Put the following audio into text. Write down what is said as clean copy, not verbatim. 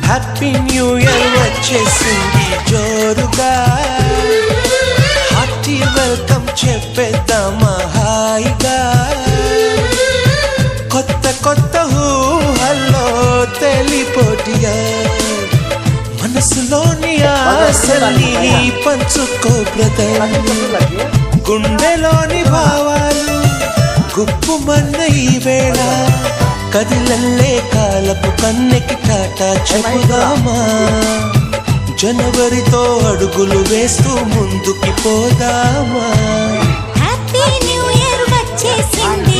Happy new year వచ్చేసింది జోరుగా, hearty welcome చెప్పేద్దామా హాయిగా. కొత్త కొత్త ఊహల్లో తెలిపోటియా, మనసులోని ఆశల్ని పంచుకో బ్రదర్. గుండెలోని భావాలు గుప్పుమన్న ఈ వేళ, కదిలల్లే కాలపు కన్నెకి టాటా చెబుదామా. జనవరితో అడుగులు వేస్తూ ముందుకి పోదామా. హ్యాపీ న్యూ ఇయర్ వచ్చేసింది.